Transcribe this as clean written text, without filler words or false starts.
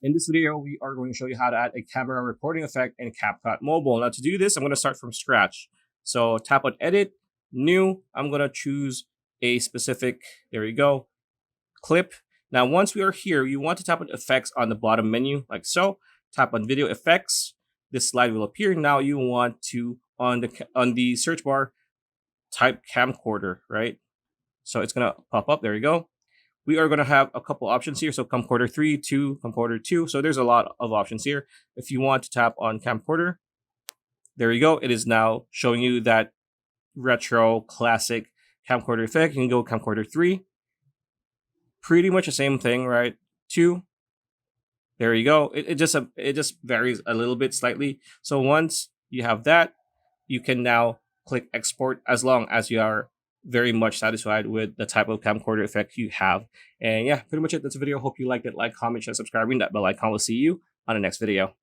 In this video, we are going to show you how to add a camera recording effect in CapCut Mobile. Now to do this, I'm going to start from scratch. So tap on Edit, New. I'm going to choose a specific, there you go, clip. Now once we are here, you want to tap on Effects on the bottom menu like so. Tap on Video Effects. This slide will appear. Now you want to, on the search bar, type camcorder, right? So it's going to pop up. There you go. We are going to have a couple options here. So camcorder 3, 2, camcorder 2. So there's a lot of options here. If you want to tap on camcorder, there you go. It is now showing you that retro classic camcorder effect. You can go camcorder 3. Pretty much the same thing, right? 2. There you go. It just varies a little bit slightly. So once you have that, you can now click export as long as you are very much satisfied with the type of camcorder effect you have. And yeah, pretty much it. That's the video. Hope you liked it. Like, comment, share, subscribe, ring that bell icon. We'll see you on the next video.